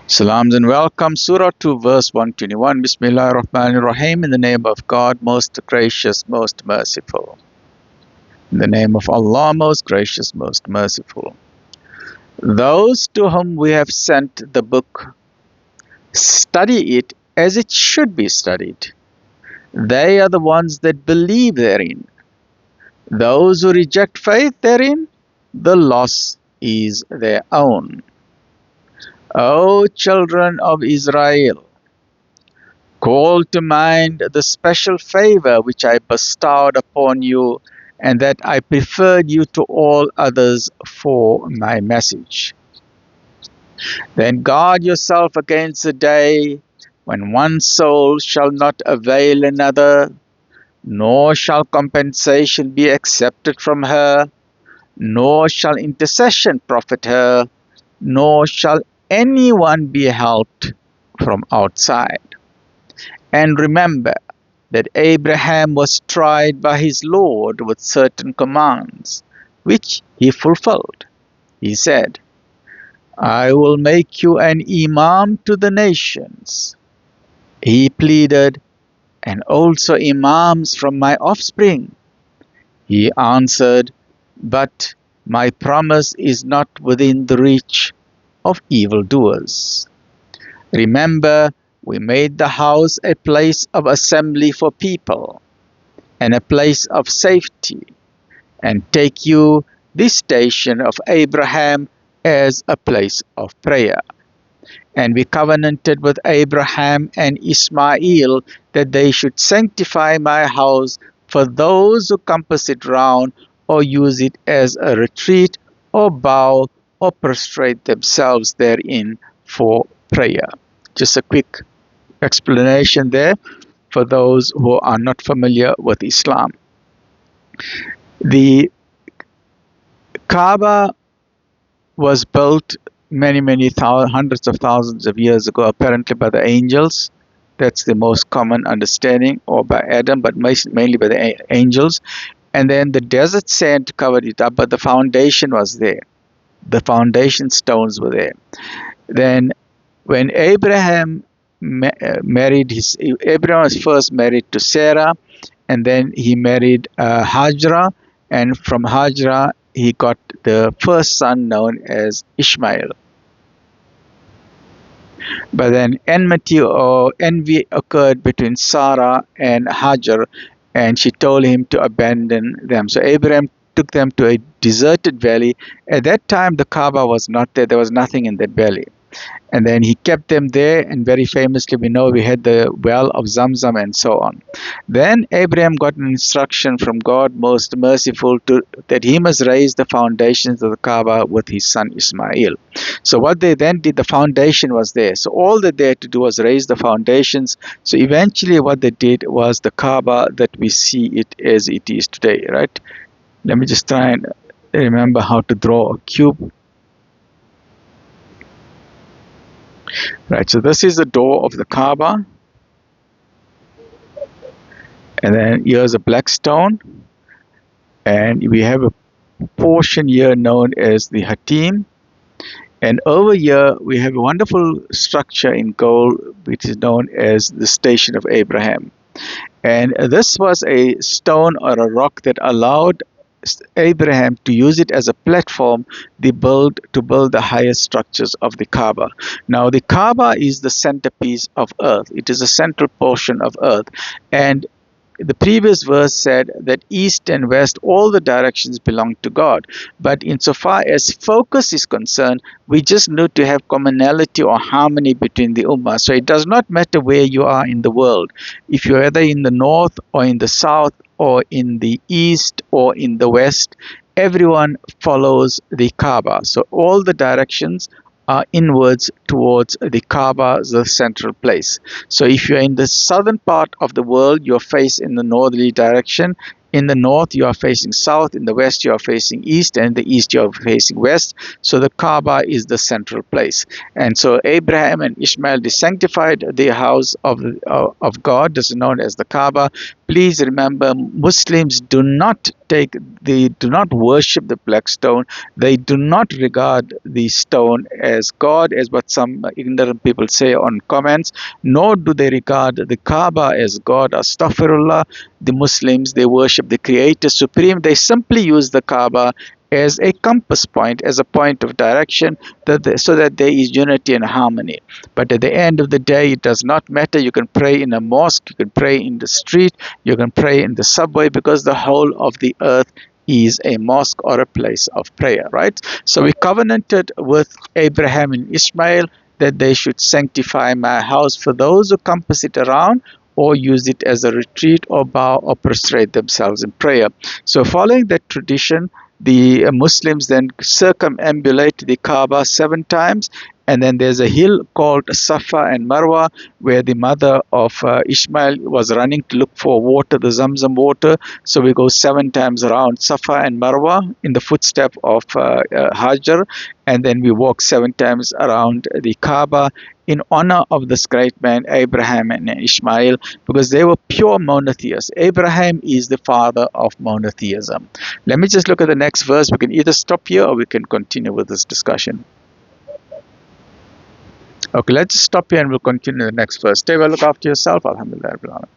Salams and welcome. Surah 2 verse 121. Bismillah ar-Rahman ar-Rahim. In the name of God, most gracious, most merciful. In the name of Allah, most gracious, most merciful. Those to whom we have sent the book, study it as it should be studied. They are the ones that believe therein. Those who reject faith therein, the loss is their own. O children of Israel, call to mind the special favor which I bestowed upon you, and that I preferred you to all others for my message. Then guard yourself against the day when one soul shall not avail another, nor shall compensation be accepted from her, nor shall intercession profit her, nor shall anyone be helped from outside. And remember that Abraham was tried by his Lord with certain commands, which he fulfilled. He said, I will make you an imam to the nations. He pleaded, and also imams from my offspring. He answered, but my promise is not within the reach of evildoers. Remember, we made the house a place of assembly for people, and a place of safety, and take you this station of Abraham as a place of prayer. And we covenanted with Abraham and Ismail that they should sanctify my house for those who compass it round, or use it as a retreat, or bow, or prostrate themselves therein for prayer. Just a quick explanation there for those who are not familiar with Islam. The Kaaba was built many hundreds of thousands of years ago, apparently by the angels. That's the most common understanding, or by Adam, but mainly by the angels. And then the desert sand covered it up, but the foundation was there. The foundation stones were there. Then when Abraham Abraham was first married to Sarah, and then he married Hajra, and from Hajra he got the first son known as Ishmael. But then enmity or envy occurred between Sarah and Hajar, and she told him to abandon them. So Abraham took them to a deserted valley. At that time the Kaaba was not there. There was nothing in the valley. And then he kept them there, and very famously we know we had the well of Zamzam and so on. Then Abraham got an instruction from God most merciful that he must raise the foundations of the Kaaba with his son Ismail. So what they then did, the foundation was there. So all that they had to do was raise the foundations. So eventually what they did was the Kaaba that we see it as it is today, right? Let me just try and remember how to draw a cube. Right, so this is the door of the Kaaba, and then here's a black stone, and we have a portion here known as the Hatim, and over here we have a wonderful structure in gold which is known as the Station of Abraham. And this was a stone or a rock that allowed Abraham to use it as a platform to build the highest structures of the Kaaba. Now the Kaaba is the centerpiece of earth. It is a central portion of earth, and the previous verse said that east and west, all the directions belong to God. But insofar as focus is concerned, we just need to have commonality or harmony between the ummah. So it does not matter where you are in the world. If you're either in the north or in the south or in the east or in the west, everyone follows the Kaaba. So all the directions are inwards towards the Kaaba, the central place. So if you're in the southern part of the world, you're facing in the northerly direction. In the north, you are facing south. In the west, you are facing east. And in the east, you are facing west. So the Kaaba is the central place. And so Abraham and Ishmael, they sanctified the house of God, this is known as the Kaaba, Please remember, Muslims do not worship the black stone. They do not regard the stone as God, as what some ignorant people say on comments, nor do they regard the Kaaba as God. Astaghfirullah. The Muslims, they worship the Creator Supreme. They simply use the Kaaba as a compass point, as a point of direction, so that there is unity and harmony. But at the end of the day, it does not matter. You can pray in a mosque, you can pray in the street, you can pray in the subway, because the whole of the earth is a mosque or a place of prayer, right? So we covenanted with Abraham and Ishmael that they should sanctify my house for those who compass it around or use it as a retreat or bow or prostrate themselves in prayer. So following that tradition, the Muslims then circumambulate the Kaaba 7 times, and then there's a hill called Safa and Marwa, where the mother of Ishmael was running to look for water, the Zamzam water. So we go 7 times around Safa and Marwa in the footstep of Hajar, and then we walk 7 times around the Kaaba in honor of this great man, Abraham and Ishmael, because they were pure monotheists. Abraham is the father of monotheism. Let me just look at the next verse. We can either stop here or we can continue with this discussion. Okay, let's stop here and we'll continue the next verse. Stay well, look after yourself. Alhamdulillah.